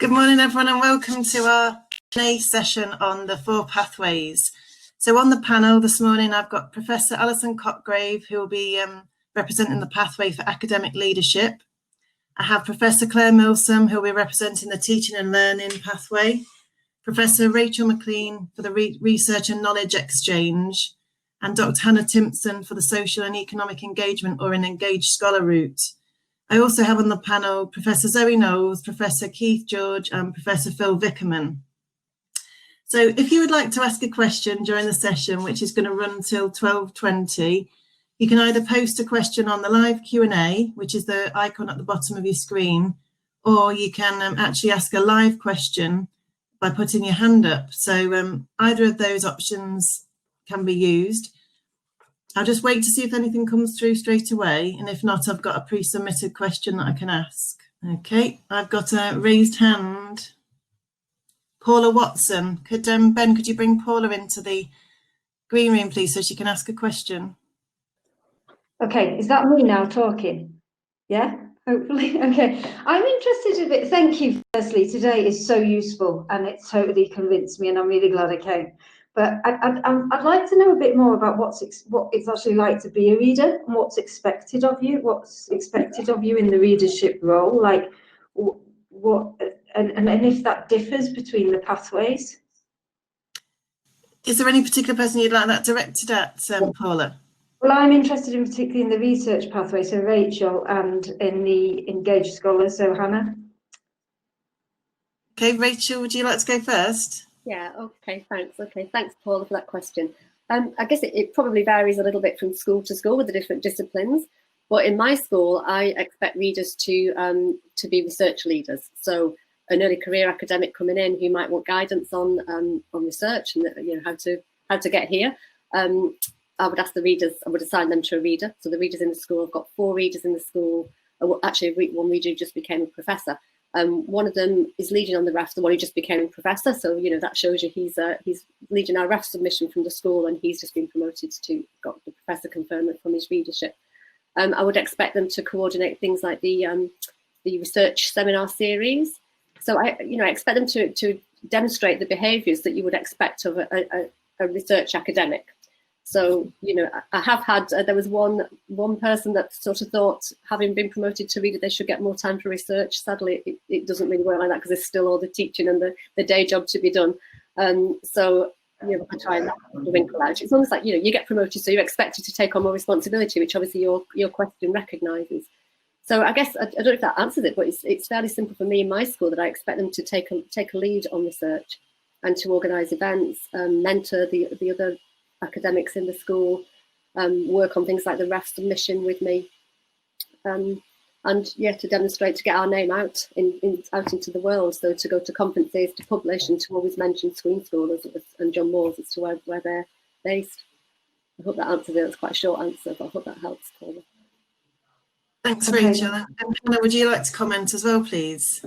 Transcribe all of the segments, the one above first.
Good morning, everyone, and welcome to our Q&A session on the 4 pathways. So on the panel this morning, I've got Professor Alison Cotgrave, who will be representing the pathway for academic leadership. I have Professor Claire Milsom, who will be representing the teaching and learning pathway. Professor Rachel McLean for the research and knowledge exchange, and Dr. Hannah Timpson for the social and economic engagement or an engaged scholar route. I also have on the panel Professor Zoe Knowles, Professor Keith George, and Professor Phil Vickerman. So if you would like to ask a question during the session, which is going to run till 12:20, you can either post a question on the live Q&A, which is the icon at the bottom of your screen, or you can actually ask a live question by putting your hand up. So either of those options can be used. I'll just wait to see if anything comes through straight away, and if not, I've got a pre-submitted question that I can ask. Okay, I've got a raised hand. Paula Watson. Ben, could you bring Paula into the green room, please, so she can ask a question? Okay, is that me now talking? Yeah, hopefully. Okay, I'm interested in it. Thank you, firstly. Today is so useful, and it's totally convinced me, and I'm really glad I came. But I'd like to know a bit more about what it's actually like to be a reader and what's expected of you. What's expected of you in the readership role, like what, and if that differs between the pathways. Is there any particular person you'd like that directed at, Paula? Well, I'm interested in particularly in the research pathway, so Rachel, and in the engaged scholar, so Hannah. Okay, Rachel, would you like to go first? Yeah, okay, thanks. Okay, thanks, Paula, for that question. I guess it probably varies a little bit from school to school with the different disciplines. But in my school, I expect readers to be research leaders. So an early career academic coming in who might want guidance on research and how to get here. I would ask the readers. I would assign them to a reader. So the readers in the school, I've got 4 readers in the school. Actually, one reader who just became a professor. One of them is leading on the REF, the one who just became a professor. So, that shows you he's leading our REF submission from the school, and he's just been promoted to got the professor confirmed from his readership. I would expect them to coordinate things like the research seminar series. So I expect them to demonstrate the behaviours that you would expect of a research academic. So, I have had, there was one person that sort of thought, having been promoted to reader, they should get more time for research. Sadly, it doesn't really work like that because there's still all the teaching and the day job to be done. So, I try and wrinkle out. It's almost like, you get promoted, so you're expected to take on more responsibility, which obviously your question recognises. So I guess, I don't know if that answers it, but it's fairly simple for me in my school that I expect them to take a lead on research and to organise events, mentor the other academics in the school, work on things like the REF submission with me, and to demonstrate, to get our name out into the world. So to go to conferences, to publish, and to always mention Screen School and John Moores as to where they're based. I hope that answers it. It's quite a short answer, but I hope that helps, Paula. Thanks, Rachel. And Hannah, would you like to comment as well, please?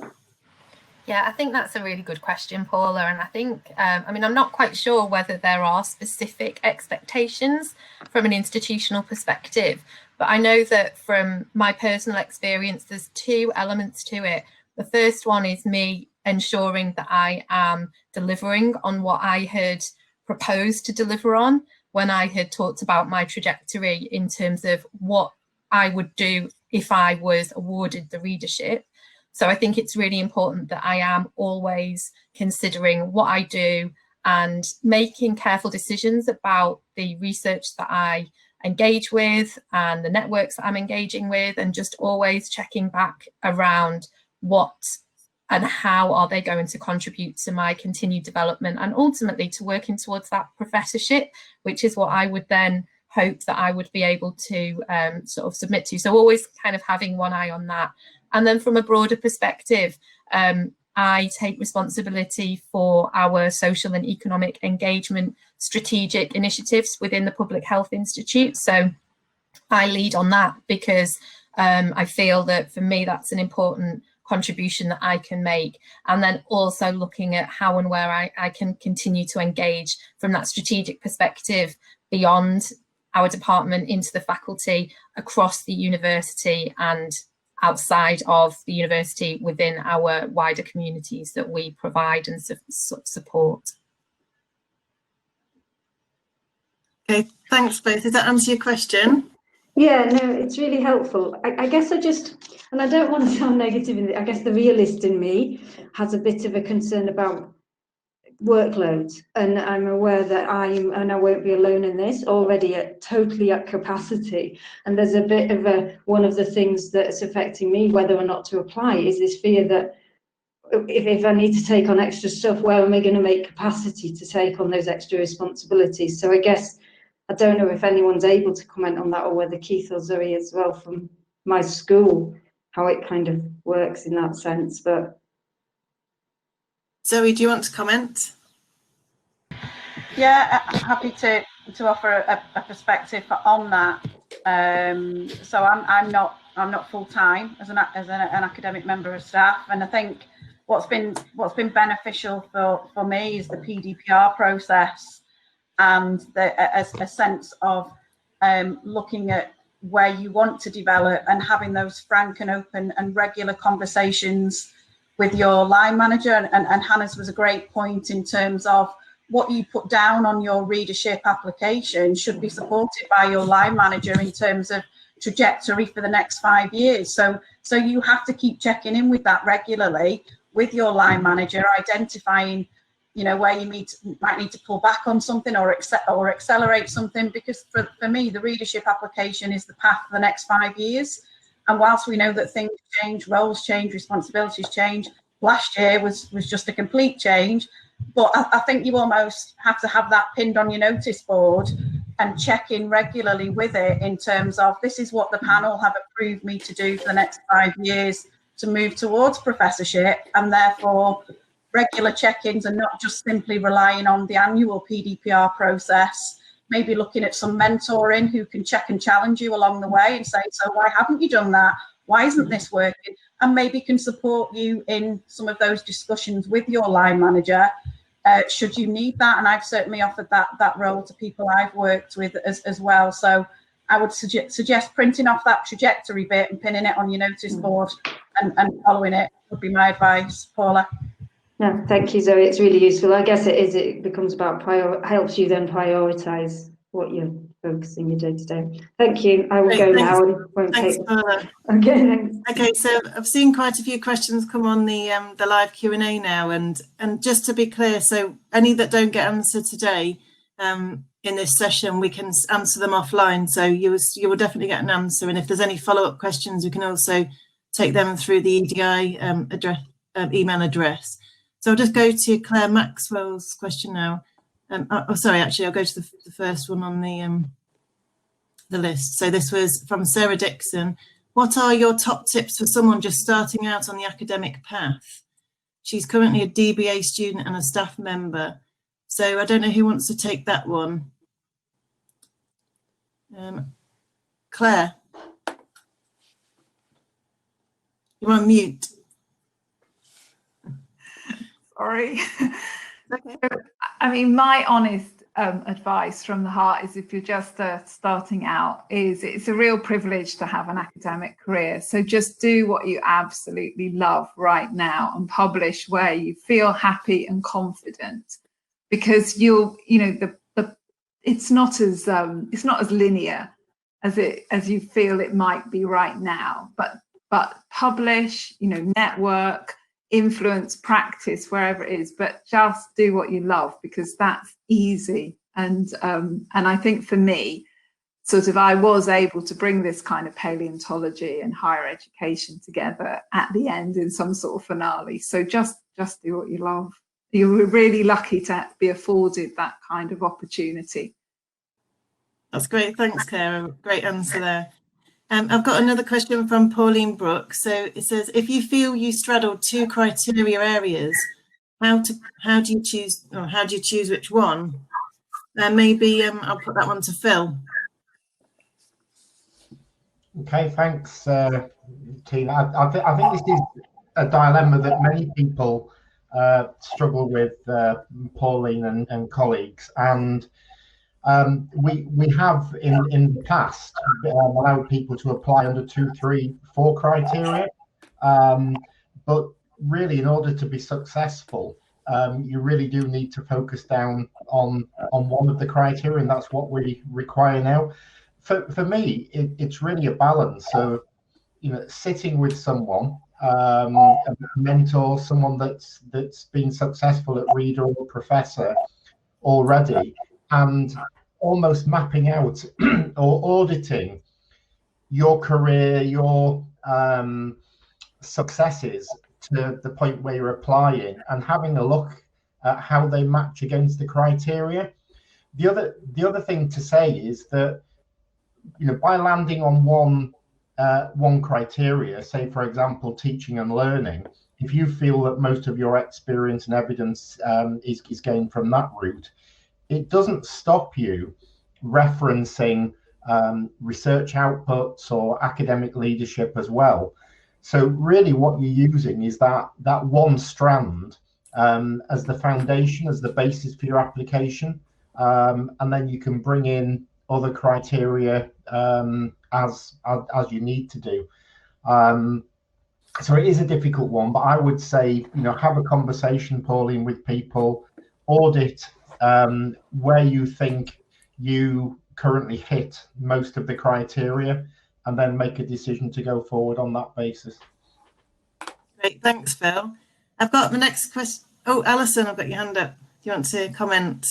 Yeah, I think that's a really good question, Paula. And I think, I'm not quite sure whether there are specific expectations from an institutional perspective, but I know that from my personal experience, there's 2 elements to it. The first one is me ensuring that I am delivering on what I had proposed to deliver on when I had talked about my trajectory in terms of what I would do if I was awarded the readership. So I think it's really important that I am always considering what I do and making careful decisions about the research that I engage with and the networks that I'm engaging with, and just always checking back around what and how are they going to contribute to my continued development and ultimately to working towards that professorship, which is what I would then hope that I would be able to sort of submit to. So always kind of having one eye on that. And then from a broader perspective, I take responsibility for our social and economic engagement strategic initiatives within the Public Health Institute. So I lead on that because I feel that for me, that's an important contribution that I can make. And then also looking at how and where I can continue to engage from that strategic perspective beyond our department into the faculty, across the university, and outside of the university within our wider communities that we provide and support. Okay, thanks both. Does that answer your question? Yeah, no, it's really helpful. I guess and I don't want to sound negative, I guess the realist in me has a bit of a concern about workload, and I'm aware that and I won't be alone in this, already totally at capacity, and there's a bit of one of the things that's affecting me whether or not to apply is this fear that if I need to take on extra stuff, where am I going to make capacity to take on those extra responsibilities? So I guess I don't know if anyone's able to comment on that, or whether Keith or Zoe as well from my school, how it kind of works in that sense. But Zoe, do you want to comment? Yeah, happy to offer a perspective on that. So I'm not full time as an academic member of staff, and I think what's been beneficial for me is the PDPR process and a sense of looking at where you want to develop and having those frank and open and regular conversations with your line manager. And Hannah's was a great point in terms of what you put down on your readership application should be supported by your line manager in terms of trajectory for the next 5 years. So you have to keep checking in with that regularly with your line manager, identifying, you know, where you might need to pull back on something or accelerate something, because for me, the readership application is the path for the next 5 years. And whilst we know that things change, roles change, responsibilities change, last year was just a complete change. But I think you almost have to have that pinned on your notice board and check in regularly with it in terms of, this is what the panel have approved me to do for the next 5 years to move towards professorship, and therefore regular check-ins and not just simply relying on the annual PDPR process, maybe looking at some mentoring who can check and challenge you along the way and say, so why haven't you done that? Why isn't this working? And maybe can support you in some of those discussions with your line manager, should you need that. And I've certainly offered that role to people I've worked with as well. So I would suggest printing off that trajectory bit and pinning it on your notice board and following it would be my advice. Paula. no, thank you, Zoe. It's really useful. I guess it becomes about helps you then prioritise what you're focusing your day to day. Thank you. I will go now and won't Thanks, take. Paula. Okay, thanks. Okay, so I've seen quite a few questions come on the live Q&A now, and just to be clear, so any that don't get answered today in this session, we can answer them offline. So you will definitely get an answer, and if there's any follow-up questions, we can also take them through the EDI email address. So I'll just go to Claire Maxwell's question now. Sorry, actually, I'll go to the first one on the list. So this was from Sarah Dixon. What are your top tips for someone just starting out on the academic path? She's currently a DBA student and a staff member. So I don't know who wants to take that one. Claire, you're on mute. Sorry. Okay. I mean, my honest advice from the heart is, if you're just starting out, is it's a real privilege to have an academic career. So just do what you absolutely love right now and publish where you feel happy and confident, because it's not as linear as you feel it might be right now. But publish, network, influence, practice wherever it is, but just do what you love, because that's easy. And I think for me, I was able to bring this kind of paleontology and higher education together at the end in some sort of finale. So just do what you love. You were really lucky to be afforded that kind of opportunity. That's great. Thanks, Claire. Great answer there. I've got another question from Pauline Brooks. So it says, if you feel you straddle two criteria areas, how do you choose which one? Maybe I'll put that one to Phil. Okay, thanks, Tina. I think this is a dilemma that many people struggle with, Pauline and colleagues, and we have in the past allowed people to apply under 2, 3, 4 criteria. But really, in order to be successful, you really do need to focus down on one of the criteria, and that's what we require now. For me, it's really a balance of, you know, sitting with someone, a mentor, someone that's been successful at reader or professor already, and almost mapping out or auditing your career, your successes to the point where you're applying, and having a look at how they match against the criteria. The other thing to say is that, you know, by landing on one criteria, say for example teaching and learning, if you feel that most of your experience and evidence is gained from that route, it doesn't stop you referencing research outputs or academic leadership as well. So really what you're using is that one strand as the foundation, as the basis for your application, and then you can bring in other criteria as you need to do. So it is a difficult one, but I would say, you know, have a conversation, Pauline, with people, audit where you think you currently hit most of the criteria, and then make a decision to go forward on that basis. Great, thanks, Phil. I've got the next question. Oh, Alison, I've got your hand up. Do you want to comment?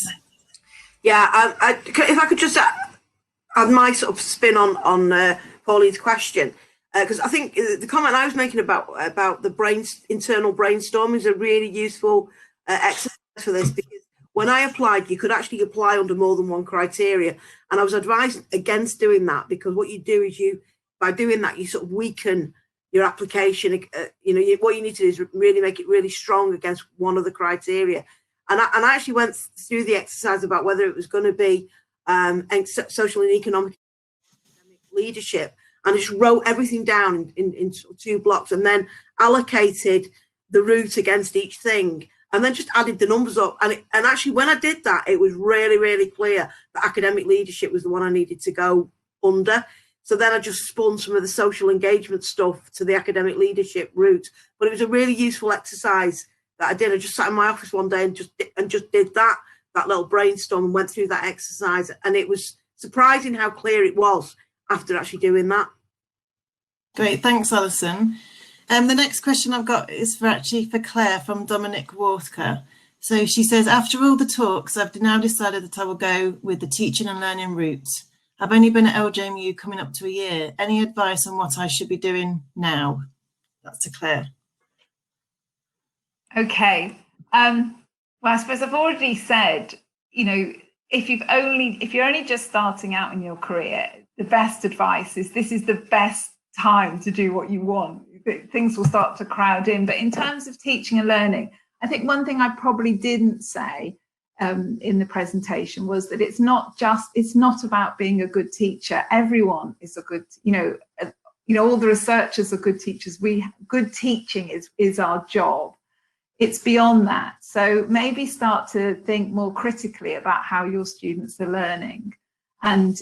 Yeah, if I could just add my sort of spin on Pauline's question, because I think the comment I was making about the internal brainstorming is a really useful exercise for this, because when I applied, you could actually apply under more than one criteria, and I was advised against doing that, because what you do is by doing that, you sort of weaken your application. You know, what you need to do is really make it really strong against one of the criteria. And I actually went through the exercise about whether it was going to be social and economic leadership, and I just wrote everything down in 2 blocks, and then allocated the route against each thing, and then just added the numbers up. And actually, when I did that, it was really, really clear that academic leadership was the one I needed to go under. So then I just spun some of the social engagement stuff to the academic leadership route. But it was a really useful exercise that I did. I just sat in my office one day and just did that little brainstorm and went through that exercise. And it was surprising how clear it was after actually doing that. Great, thanks, Alison. The next question I've got is for Claire from Dominic Worthker. So she says, after all the talks, I've now decided that I will go with the teaching and learning route. I've only been at LJMU coming up to a year. Any advice on what I should be doing now? That's to Claire. Okay. Well, I suppose I've already said, you know, if you're only just starting out in your career, the best advice is this is the best time to do what you want. Things will start to crowd in. But in terms of teaching and learning, I think one thing I probably didn't say in the presentation was that it's not about being a good teacher. Everyone is a good, all the researchers are good teachers. Good teaching is our job. It's beyond that. So maybe start to think more critically about how your students are learning. And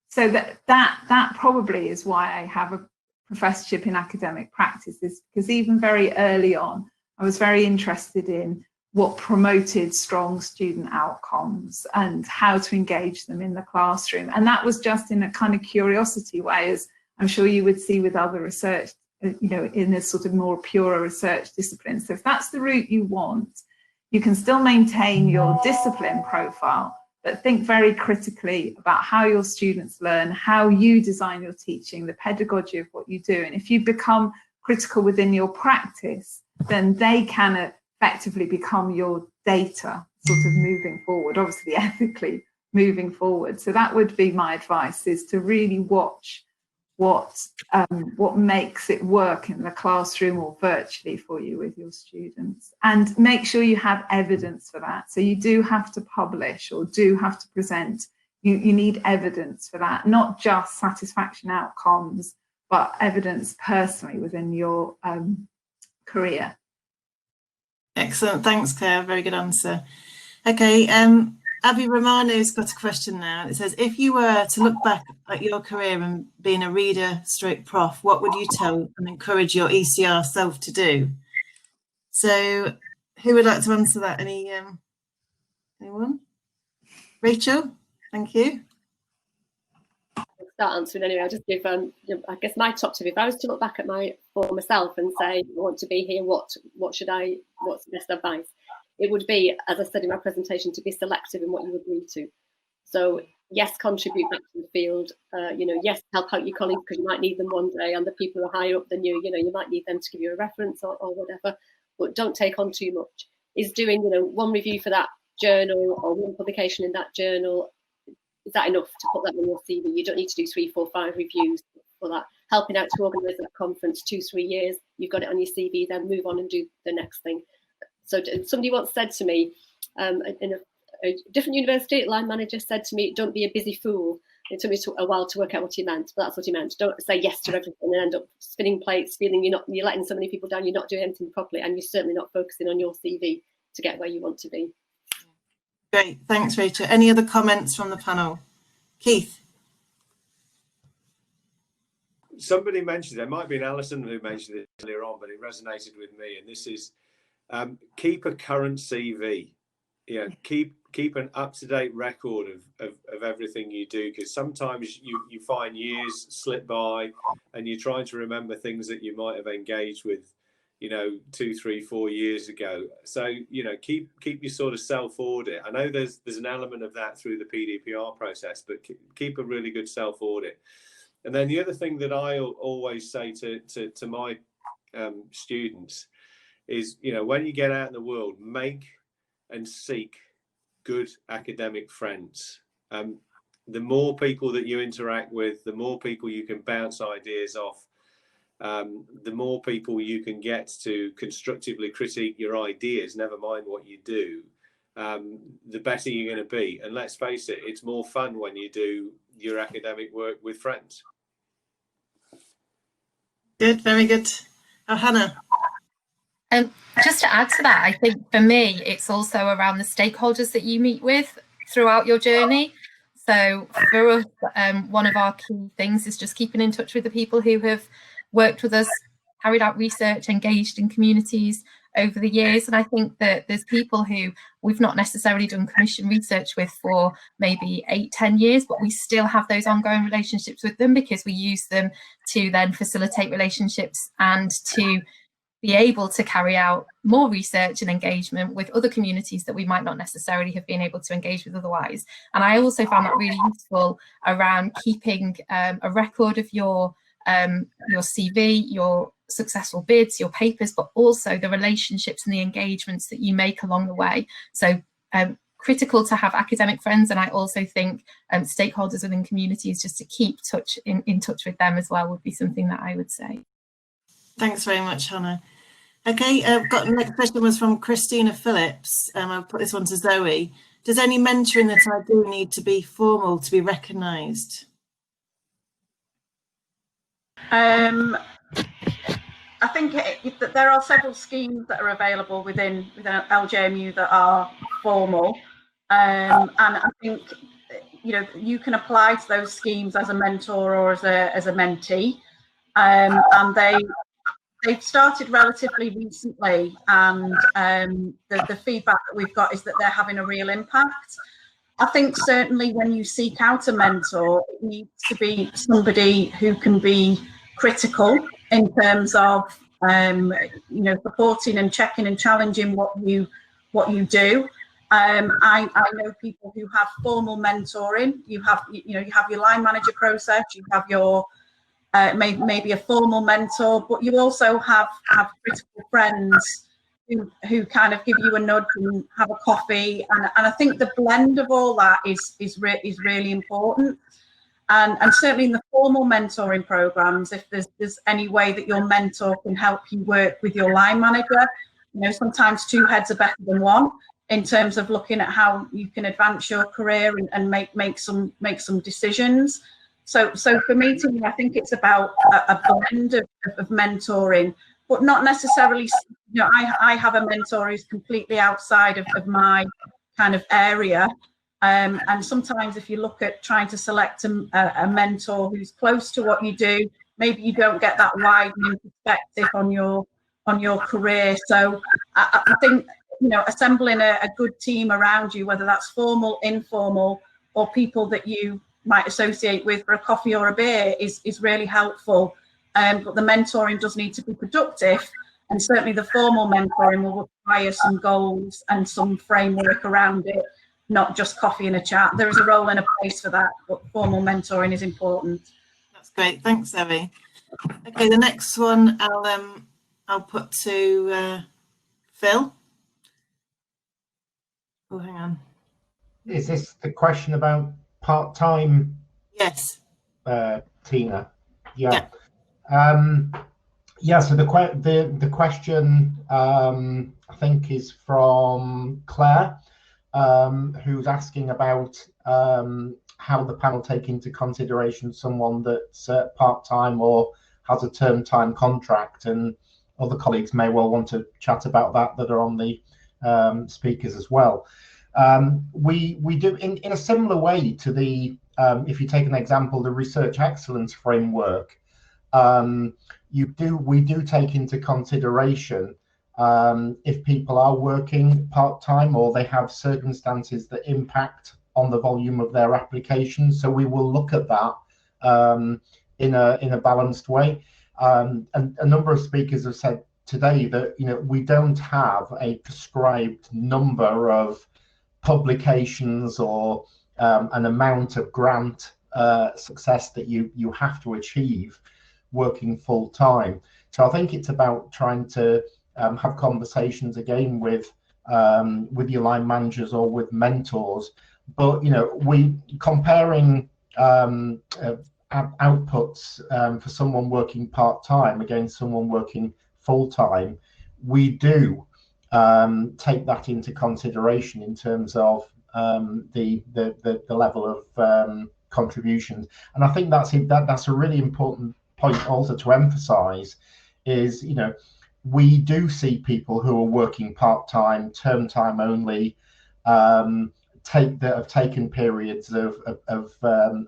so that probably is why I have a professorship in academic practice, is because even very early on, I was very interested in what promoted strong student outcomes and how to engage them in the classroom. And that was just in a kind of curiosity way, as I'm sure you would see with other research, in a sort of more pure research discipline. So if that's the route you want, you can still maintain your discipline profile, but think very critically about how your students learn, how you design your teaching, the pedagogy of what you do. And if you become critical within your practice, then they can effectively become your data sort of moving forward, obviously ethically moving forward. So that would be my advice, is to really watch what makes it work in the classroom or virtually for you with your students, and make sure you have evidence for that. So you do have to publish or do have to present. You need evidence for that, not just satisfaction outcomes, but evidence personally within your career. Excellent, thanks Claire, very good answer. Okay, Abby Romano's got a question now. It says, if you were to look back at your career and being a reader stroke prof, what would you tell and encourage your ECR self to do? So who would like to answer that? Anyone? Rachel, thank you. Start answering anyway. I'll just give I guess my top tip. If I was to look back at my former self and say, I want to be here, what's the best advice? It would be, as I said in my presentation, to be selective in what you agree to. So yes, contribute back to the field. Yes, help out your colleagues because you might need them one day, and the people who are higher up than you, you might need them to give you a reference or whatever. But don't take on too much. Is doing one review for that journal or one publication in that journal, is that enough to put that on your CV? You don't need to do 3, 4, 5 reviews for that. Helping out to organise that conference 2, 3 years, you've got it on your CV, then move on and do the next thing. So somebody once said to me, in a different university, a line manager said to me, don't be a busy fool. It took me a while to work out what he meant, but that's what he meant. Don't say yes to everything and end up spinning plates, feeling you're letting so many people down, you're not doing anything properly, and you're certainly not focusing on your CV to get where you want to be. Great, thanks, Rachel. Any other comments from the panel? Keith? Somebody mentioned, there might be an Alison who mentioned it earlier on, but it resonated with me, and this is keep a current CV. Keep an up-to-date record of everything you do, because sometimes you find years slip by and you're trying to remember things that you might have engaged with 2, 3, 4 years ago. So keep your sort of self-audit. I know there's an element of that through the PDPR process, but keep a really good self-audit. And then the other thing that I always say to my students is, when you get out in the world, make and seek good academic friends. The more people that you interact with, the more people you can bounce ideas off, the more people you can get to constructively critique your ideas, never mind what you do, the better you're going to be. And let's face it, it's more fun when you do your academic work with friends. Good, very good. Oh, Hannah. Just to add to that, I think for me, it's also around the stakeholders that you meet with throughout your journey. So for us, one of our key things is just keeping in touch with the people who have worked with us, carried out research, engaged in communities over the years. And I think that there's people who we've not necessarily done commission research with for maybe 8, 10 years, but we still have those ongoing relationships with them because we use them to then facilitate relationships and to be able to carry out more research and engagement with other communities that we might not necessarily have been able to engage with otherwise. And I also found that really useful around keeping a record of your CV, your successful bids, your papers, but also the relationships and the engagements that you make along the way. So critical to have academic friends, and I also think stakeholders within communities, just to keep in touch with them as well, would be something that I would say. Thanks very much, Hannah. Okay, I've got the next question was from Christina Phillips. I'll put this one to Zoe. Does any mentoring that I do need to be formal to be recognised? I think that there are several schemes that are available within LJMU that are formal, and I think you can apply to those schemes as a mentor or as a mentee, and they've started relatively recently, and the feedback that we've got is that they're having a real impact. I think certainly when you seek out a mentor, it needs to be somebody who can be critical in terms of supporting and checking and challenging what you do. I know people who have formal mentoring. You have your line manager process. You have your maybe a formal mentor, but you also have critical friends who kind of give you a nudge and have a coffee, and I think the blend of all that is really important. And certainly in the formal mentoring programs, if there's any way that your mentor can help you work with your line manager, sometimes 2 heads are better than 1 in terms of looking at how you can advance your career and make some decisions. So for me, I think it's about a blend of mentoring, but not necessarily, I have a mentor who's completely outside of my kind of area. And sometimes if you look at trying to select a mentor who's close to what you do, maybe you don't get that widening perspective on your career. So I think, you know, assembling a good team around you, whether that's formal, informal, or people that you might associate with for a coffee or a beer, is really helpful. But the mentoring does need to be productive, and certainly the formal mentoring will require some goals and some framework around it, not just coffee and a chat. There is a role and a place for that, but formal mentoring is important. That's great. Thanks, Zoe. Okay, the next one I'll put to Phil. Oh, hang on. Is this the question about part-time? Yes. Tina. Yeah. Yeah. So the question I think is from Claire, who's asking about how the panel take into consideration someone that's part-time or has a term time contract, and other colleagues may well want to chat about that are on the speakers as well. We do in a similar way to the if you take an example, the research excellence framework, we do take into consideration if people are working part-time or they have circumstances that impact on the volume of their applications. So we will look at that in a balanced way. And a number of speakers have said today that, you know, we don't have a prescribed number of publications or an amount of grant success that you have to achieve working full time. So I think it's about trying to have conversations again with your line managers or with mentors. But, you know, we comparing outputs for someone working part-time against someone working full-time, we do take that into consideration in terms of the level of contributions. And I think that's a really important point also to emphasize is, you know, we do see people who are working part-time, term time only, have taken periods of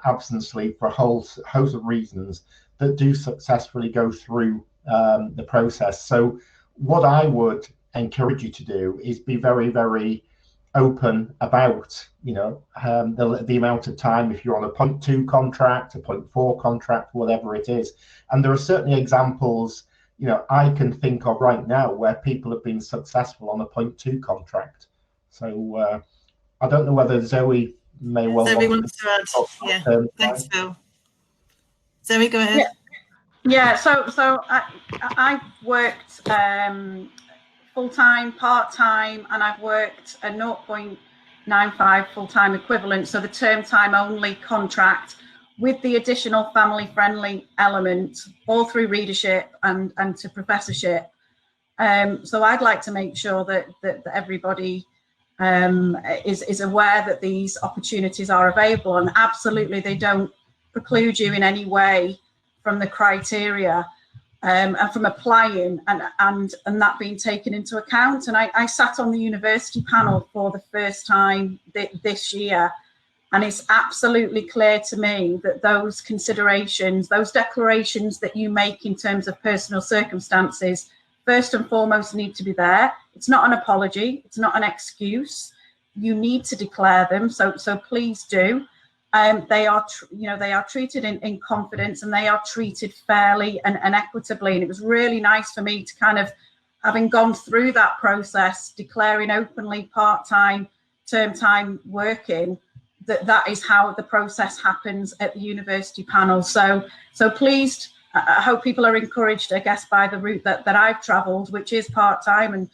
absence leave for a whole host of reasons that do successfully go through the process. So what I would encourage you to do is be very, very open about, you know, the amount of time, if you're on a 0.2 contract, a 0.4 contract, whatever it is. And there are certainly examples, you know, I can think of right now where people have been successful on a 0.2 contract. So I don't know whether Zoe may well Zoe wants to add. Yeah, thanks, Phil. Zoe, go ahead. Yeah. So I've worked full-time, part-time, and I've worked a 0.95 full-time equivalent, so the term time only contract with the additional family-friendly element, all through readership and to professorship. So I'd like to make sure that everybody is aware that these opportunities are available, and absolutely they don't preclude you in any way from the criteria and from applying and that being taken into account. And I sat on the university panel for the first time this year, and it's absolutely clear to me that those considerations, those declarations that you make in terms of personal circumstances, first and foremost need to be there. It's not an apology, it's not an excuse. You need to declare them, so please do. They are, they are treated in confidence, and they are treated fairly and equitably. And it was really nice for me to kind of, having gone through that process, declaring openly part-time, term time working, that is how the process happens at the university panel. So pleased. I hope people are encouraged, I guess, by the route that I've travelled, which is part-time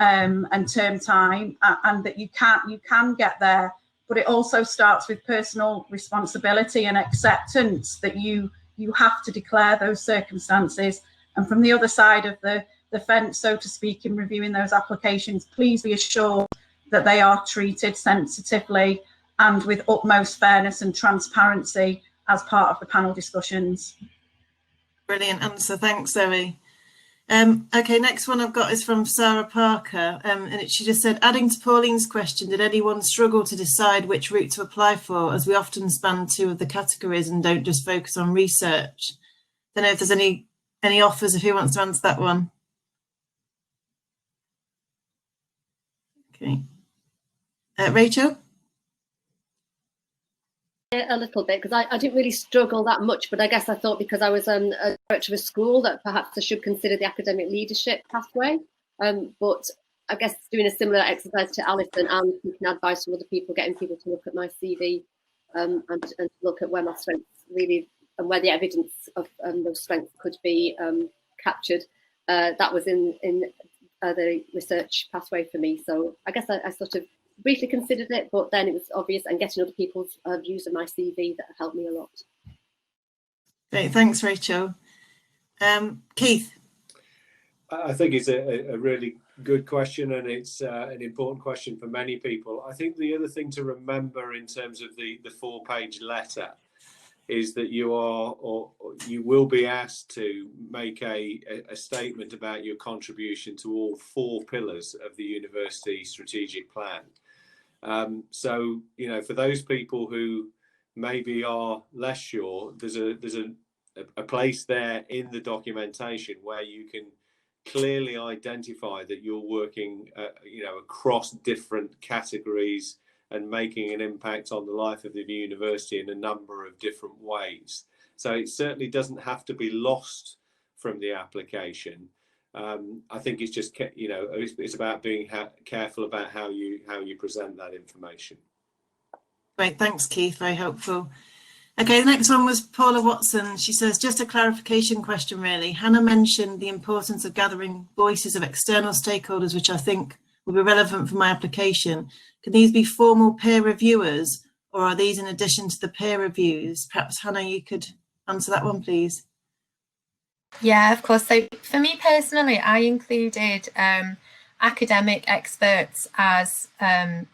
and term time, and that you can get there. But it also starts with personal responsibility and acceptance that you have to declare those circumstances. And from the other side of the fence, so to speak, in reviewing those applications, please be assured that they are treated sensitively and with utmost fairness and transparency as part of the panel discussions. Brilliant answer. Thanks, Zoe. Okay, next one I've got is from Sarah Parker, and she just said, adding to Pauline's question, did anyone struggle to decide which route to apply for, as we often span two of the categories and don't just focus on research? Don't know if there's any offers, if who wants to answer that one. Okay, Rachel? A little bit, because I didn't really struggle that much, but I guess I thought because I was a director of a school that perhaps I should consider the academic leadership pathway. But I guess doing a similar exercise to Alison and seeking advice from other people, getting people to look at my CV and look at where my strengths really, and where the evidence of those strengths could be captured. That was in the research pathway for me. So I guess I sort of briefly considered it, but then it was obvious, and getting other people's views of my CV that helped me a lot. Great, thanks, Rachel. Keith? I think it's a really good question, and it's an important question for many people. I think the other thing to remember in terms of the 4-page letter is that you are, or you will be asked to make a statement about your contribution to all 4 pillars of the university strategic plan. So, you know, for those people who maybe are less sure, there's a place there in the documentation where you can clearly identify that you're working, you know, across different categories and making an impact on the life of the university in a number of different ways. So it certainly doesn't have to be lost from the application. I think it's just, you know, it's about being careful about how you present that information. Great, thanks, Keith, very helpful. Okay, the next one was Paula Watson. She says, just a clarification question, really. Hannah mentioned the importance of gathering voices of external stakeholders, which I think will be relevant for my application. Can these be formal peer reviewers, or are these in addition to the peer reviews? Perhaps, Hannah, you could answer that one, please. Yeah, of course. So for me personally, I included academic experts as the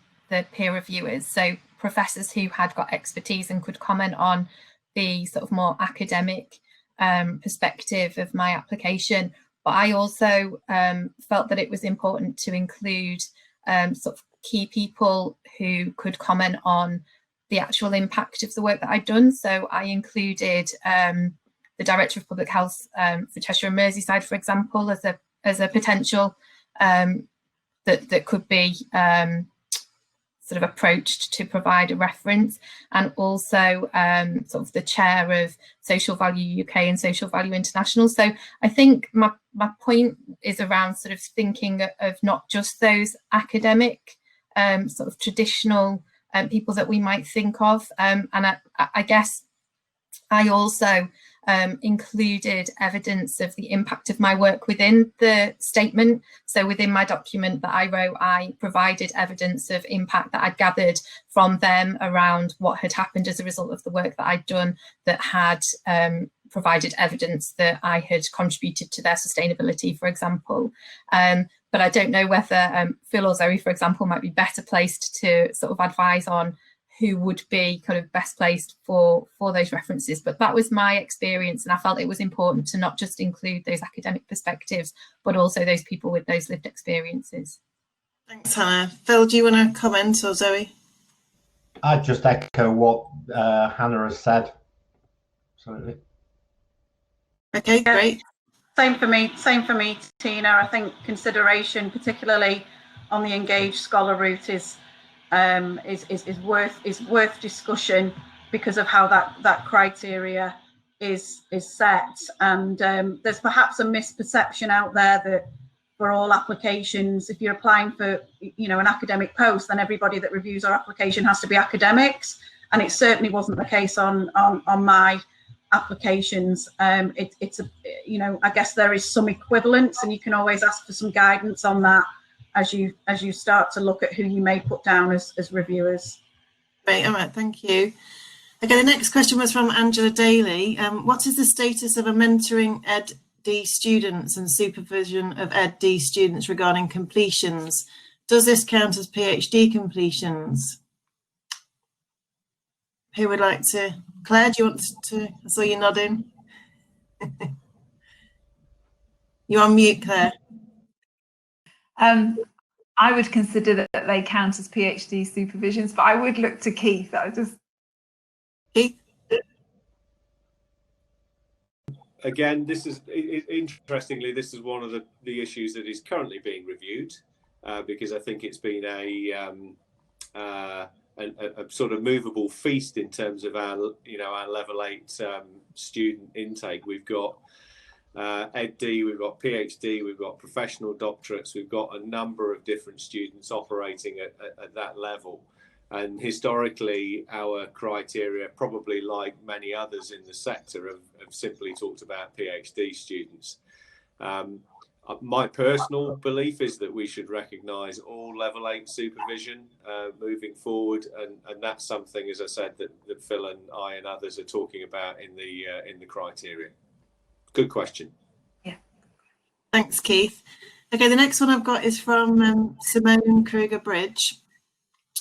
peer reviewers. So professors who had got expertise and could comment on the sort of more academic perspective of my application. But I also felt that it was important to include sort of key people who could comment on the actual impact of the work that I'd done. So I included the Director of Public Health for Cheshire and Merseyside, for example, as a potential that could be sort of approached to provide a reference, and also sort of the chair of Social Value UK and Social Value International. So I think my point is around sort of thinking of not just those academic sort of traditional people that we might think of, and I guess I also included evidence of the impact of my work within the statement. So within my document that I wrote, I provided evidence of impact that I'd gathered from them around what had happened as a result of the work that I'd done that had provided evidence that I had contributed to their sustainability, for example. But I don't know whether Phil or Zoe, for example, might be better placed to sort of advise on who would be kind of best placed for those references. But that was my experience, and I felt it was important to not just include those academic perspectives, but also those people with those lived experiences. Thanks, Hannah. Phil, do you want to comment, or Zoe? I'd just echo what Hannah has said. Absolutely. Okay, great. Same for me, Tina. I think consideration, particularly on the engaged scholar route, is worth discussion because of how that criteria is set. And there's perhaps a misperception out there that for all applications, if you're applying for, you know, an academic post, then everybody that reviews our application has to be academics, and it certainly wasn't the case on my applications. It's a, you know, I guess there is some equivalence, and you can always ask for some guidance on that as you start to look at who you may put down as reviewers. Great, all right, thank you. Okay, the next question was from Angela Daly. What is the status of a mentoring Ed.D students and supervision of Ed.D students regarding completions? Does this count as PhD completions? Who would like to? Claire, do you want to? I saw you nodding. You're on mute, Claire. I would consider that they count as PhD supervisions, but I would look to Keith. Keith? Again, this is interestingly, this is one of the issues that is currently being reviewed, because I think it's been a sort of movable feast in terms of our level 8 student intake. We've got EdD, we've got PhD, we've got professional doctorates, we've got a number of different students operating at that level. And historically, our criteria, probably like many others in the sector, have simply talked about PhD students. My personal belief is that we should recognise all level 8 supervision moving forward, and that's something, as I said, that Phil and I and others are talking about in the criteria. Good question. Yeah. Thanks, Keith. Okay, the next one I've got is from Simone Kruger-Bridge.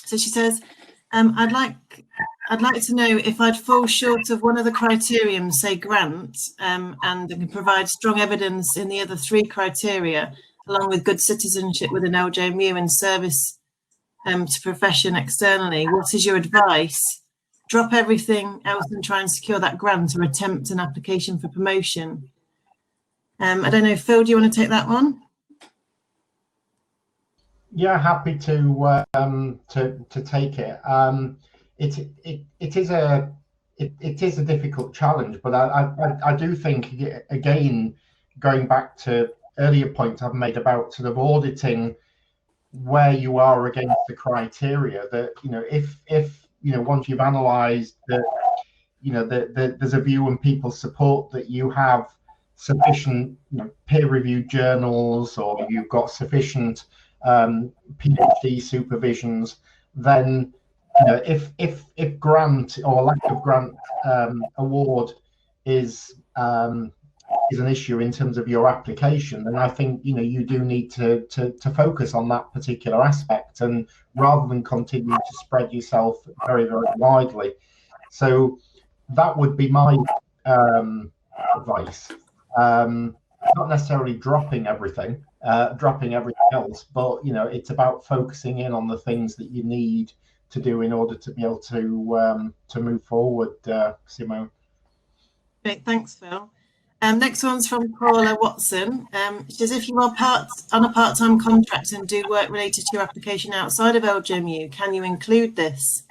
So she says, I'd like to know if I'd fall short of one of the criterion, say grant, and can provide strong evidence in the other 3 criteria, along with good citizenship with an LJMU and service to profession externally. What is your advice? Drop everything else and try and secure that grant, or attempt an application for promotion? I don't know, Phil, do you want to take that one? Yeah, happy to take it. It is a difficult challenge, but I do think, again, going back to earlier points I've made about sort of auditing where you are against the criteria, that if once you've analysed that there's a view and people support that you have sufficient peer-reviewed journals, or you've got sufficient PhD supervisions, then if grant or lack of grant award is an issue in terms of your application, then I think you do need to focus on that particular aspect, and rather than continue to spread yourself very, very widely. So that would be my advice. Not necessarily dropping everything else, but it's about focusing in on the things that you need to do in order to be able to move forward, Simone. Great, thanks, Phil. Next one's from Paula Watson. She says, if you are on a part-time contract and do work related to your application outside of LJMU, can you include this?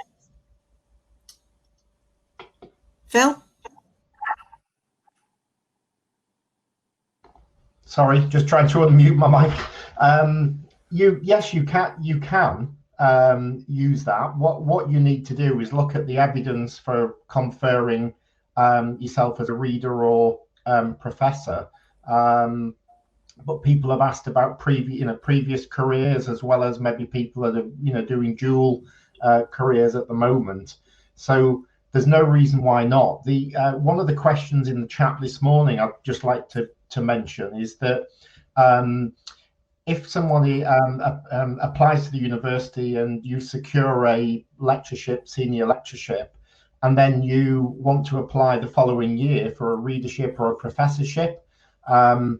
Phil? Sorry, just trying to unmute my mic. Yes, you can use that. What you need to do is look at the evidence for conferring yourself as a reader or professor. But people have asked about previous careers, as well as maybe people that are doing dual careers at the moment. So there's no reason why not. The one of the questions in the chat this morning I'd just like to mention is that if somebody applies to the university and you secure a lectureship, senior lectureship, and then you want to apply the following year for a readership or a professorship, there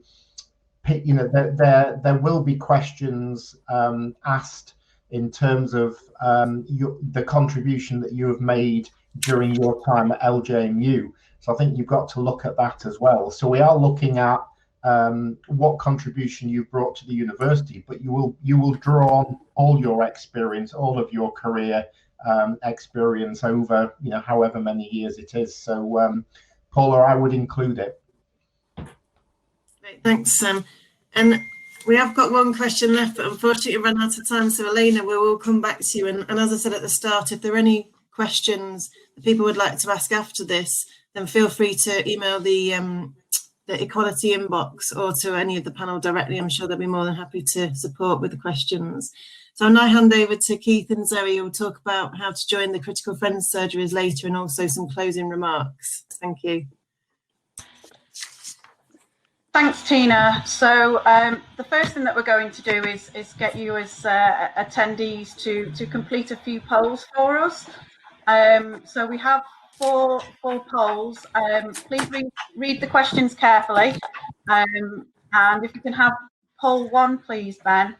will be questions asked in terms of the contribution that you have made during your time at LJMU. So I think you've got to look at that as well. So we are looking at what contribution you've brought to the university, but you will draw on all your experience, all of your career experience over however many years it is. So Paula, I would include it. Great, thanks, Sam. And we have got one question left, but unfortunately we've run out of time. So Elena, we will come back to you. And as I said at the start, if there are any questions that people would like to ask after this, then feel free to email the equality inbox or to any of the panel directly. I'm sure they'll be more than happy to support with the questions. So I'll now hand over to Keith and Zoe, who will talk about how to join the Critical Friends surgeries later, and also some closing remarks. Thank you. Thanks, Tina. So the first thing that we're going to do is get you as attendees to complete a few polls for us. So we have four polls. Please read the questions carefully. And if you can have poll 1, please, Ben.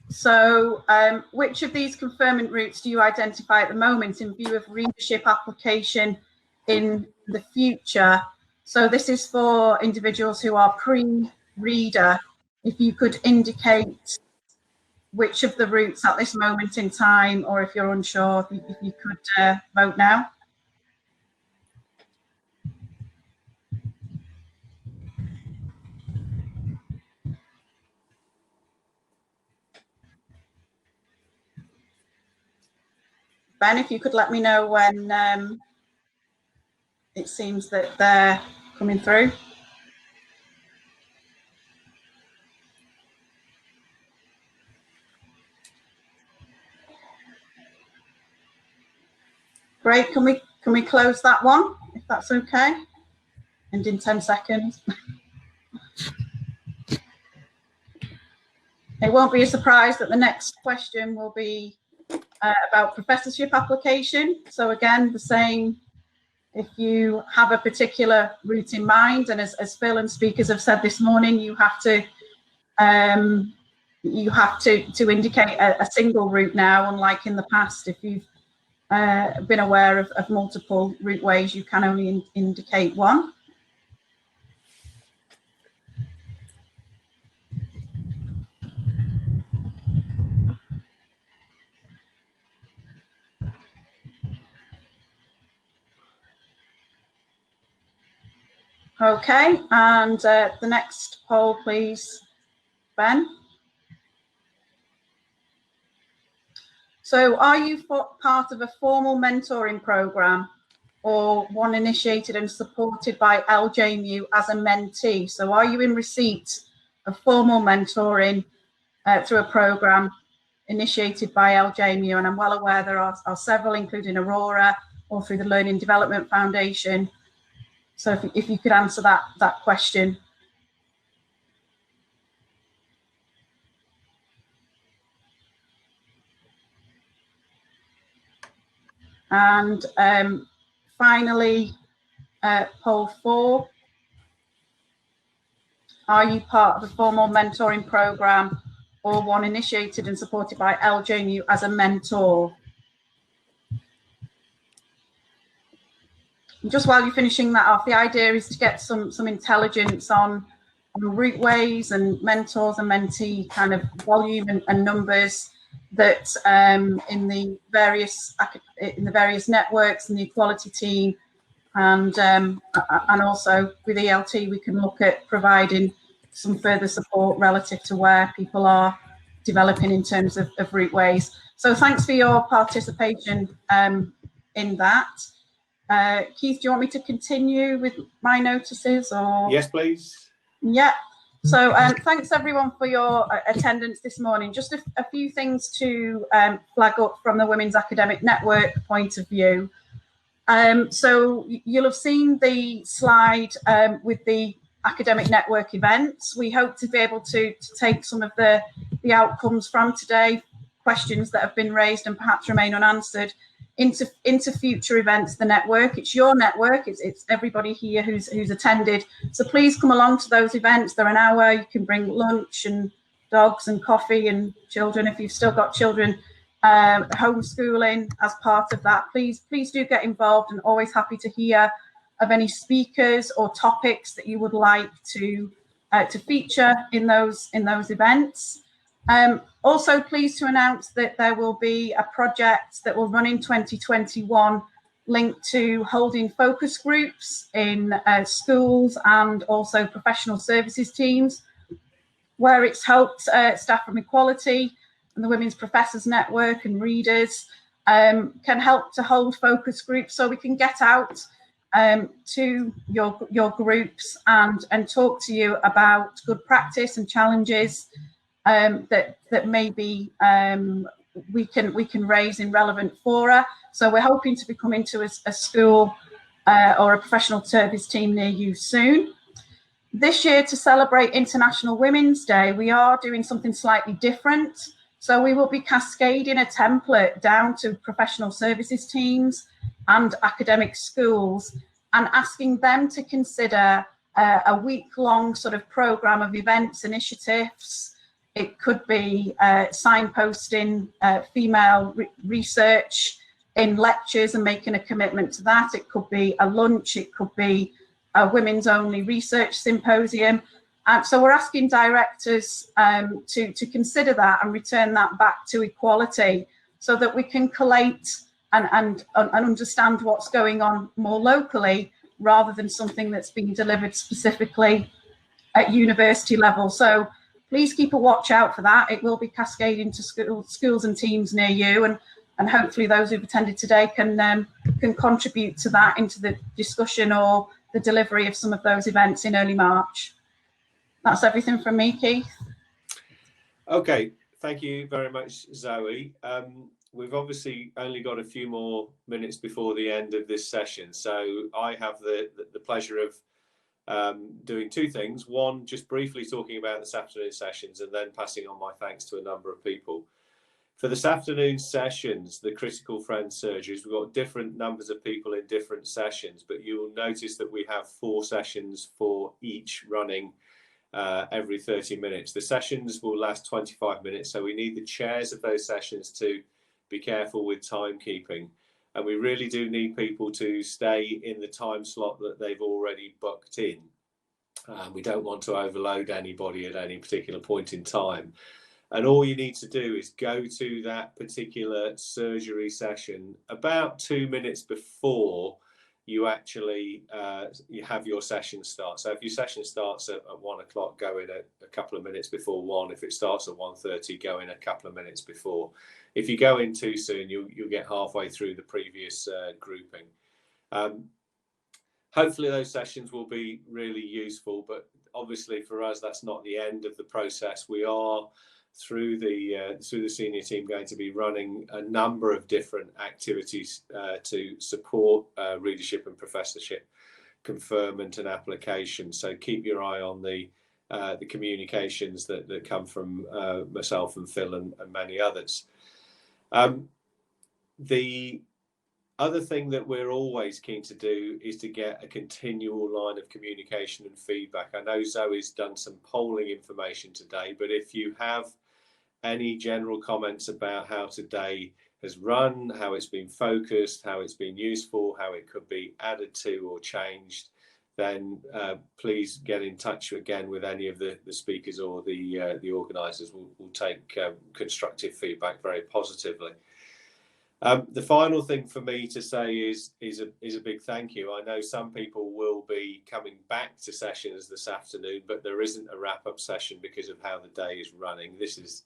So which of these conferment routes do you identify at the moment in view of readership application in the future? So this is for individuals who are pre-reader. If you could indicate which of the routes at this moment in time, or if you're unsure, if you could vote now. Ben, if you could let me know when it seems that they're coming through. Great, can we close that one, if that's okay? And in 10 seconds. It won't be a surprise that the next question will be about professorship application. So again, the same, if you have a particular route in mind, and as Phil and speakers have said this morning, you have to indicate a single route now, unlike in the past. If you've been aware of multiple routeways, you can only indicate one. Okay, and the next poll, please, Ben. So are you part of a formal mentoring program or one initiated and supported by LJMU as a mentee? So are you in receipt of formal mentoring through a program initiated by LJMU? And I'm well aware there are several, including Aurora, or through the Learning Development Foundation. So if you could answer that question. And finally, poll 4. Are you part of a formal mentoring program or one initiated and supported by LJMU as a mentor? And just while you're finishing that off, the idea is to get some intelligence on routeways and mentors and mentee kind of volume and numbers that in the various networks and the equality team, and also with ELT we can look at providing some further support relative to where people are developing in terms of routeways. So thanks for your participation in that. Keith, do you want me to continue with my notices, or? Yes, please. Yeah. So thanks everyone for your attendance this morning. Just a few things to flag up from the Women's Academic Network point of view. So you'll have seen the slide with the Academic Network events. We hope to be able to take some of the outcomes from today, questions that have been raised and perhaps remain unanswered, into future events. The network, it's your network, it's everybody here who's attended, so please come along to those events. They're an hour. You can bring lunch and dogs and coffee and children if you've still got children homeschooling as part of that. Please do get involved, and always happy to hear of any speakers or topics that you would like to feature in those events. Also pleased to announce that there will be a project that will run in 2021 linked to holding focus groups in schools and also professional services teams, where it's helped staff from Equality and the Women's Professors Network and readers can help to hold focus groups, so we can get out to your groups and talk to you about good practice and challenges that maybe we can raise in relevant fora. So we're hoping to be coming to a school or a professional service team near you soon. This year, to celebrate International Women's Day, we are doing something slightly different. So we will be cascading a template down to professional services teams and academic schools, and asking them to consider a week-long sort of programme of events, initiatives. It could be signposting female research in lectures and making a commitment to that. It could be a lunch, it could be a women's only research symposium. So we're asking directors to consider that and return that back to equality, so that we can collate and understand what's going on more locally, rather than something that's being delivered specifically at university level. So please keep a watch out for that. It will be cascading to schools and teams near you, and hopefully those who've attended today can contribute to that into the discussion or the delivery of some of those events in early March. That's everything from me, Keith. Okay, thank you very much, Zoe. We've obviously only got a few more minutes before the end of this session, so I have the pleasure of doing two things. One, just briefly talking about this afternoon's sessions, and then passing on my thanks to a number of people. For this afternoon's sessions, the critical friend surgeries, we've got different numbers of people in different sessions, but you will notice that we have 4 sessions for each, running every 30 minutes. The sessions will last 25 minutes, so we need the chairs of those sessions to be careful with timekeeping, and we really do need people to stay in the time slot that they've already booked in. We don't want to overload anybody at any particular point in time, and all you need to do is go to that particular surgery session about 2 minutes before you actually you have your session start. So if your session starts at 1 o'clock, go in a couple of minutes before 1. If it starts at 1:30, go in a couple of minutes before. If you go in too soon, you'll get halfway through the previous grouping. Hopefully those sessions will be really useful, but obviously for us that's not the end of the process. We are through the senior team going to be running a number of different activities to support readership and professorship conferment and application. So keep your eye on the communications that come from myself and Phil and many others. The other thing that we're always keen to do is to get a continual line of communication and feedback. I know Zoe's done some polling information today, but if you have any general comments about how today has run, how it's been focused, how it's been useful, how it could be added to or changed, then please get in touch again with any of the speakers or the organisers. We'll take constructive feedback very positively. The final thing for me to say is a big thank you. I know some people will be coming back to sessions this afternoon, but there isn't a wrap-up session because of how the day is running. This is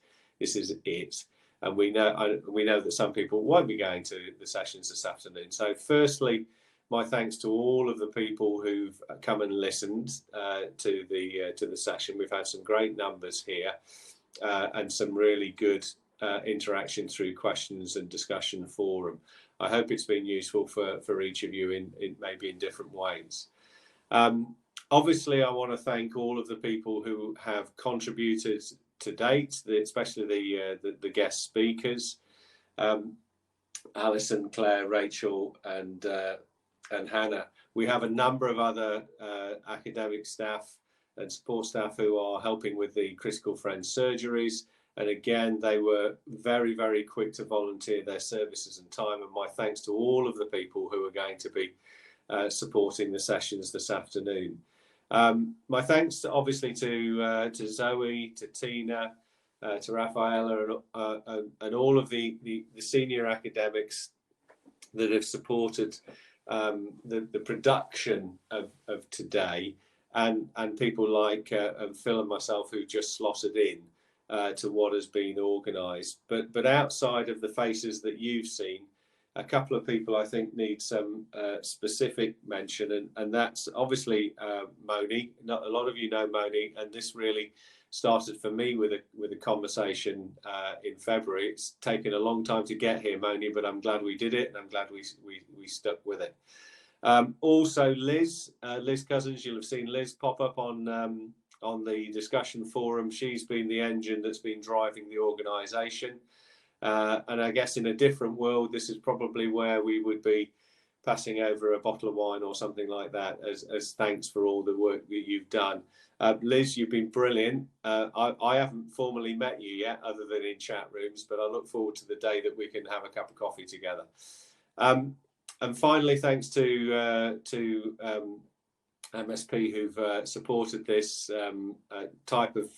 it, and we know that some people won't be going to the sessions this afternoon. So firstly, my thanks to all of the people who've come and listened to the session. We've had some great numbers here and some really good interaction through questions and discussion forum. I hope it's been useful for each of you in maybe in different ways. Obviously, I want to thank all of the people who have contributed to date, especially the guest speakers, Alison, Claire, Rachel, and Hannah. We have a number of other academic staff and support staff who are helping with the critical friend surgeries. And again, they were very, very quick to volunteer their services and time. And my thanks to all of the people who are going to be supporting the sessions this afternoon. My thanks obviously to Zoe, to Tina, to Rafaela, and all of the senior academics that have supported the production of today, and people like Phil and myself who just slotted in to what has been organised. But outside of the faces that you've seen, a couple of people I think need some specific mention, and that's obviously Moni. A lot of you know Moni, and this really started for me with a conversation in February. It's taken a long time to get here, Moni, but I'm glad we did it, and I'm glad we stuck with it. Also, Liz Cousins, you'll have seen Liz pop up on the discussion forum. She's been the engine that's been driving the organisation. And I guess in a different world, this is probably where we would be passing over a bottle of wine or something like that as thanks for all the work that you've done. Liz, you've been brilliant. I haven't formally met you yet, other than in chat rooms, but I look forward to the day that we can have a cup of coffee together. And finally, thanks to MSP who've supported this type of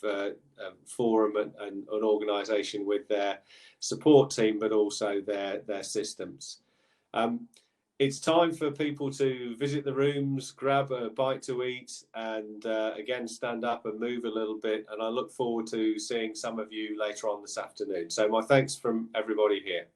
forum and an organisation with their support team, but also their systems. It's time for people to visit the rooms, grab a bite to eat, and again, stand up and move a little bit. And I look forward to seeing some of you later on this afternoon. So my thanks from everybody here.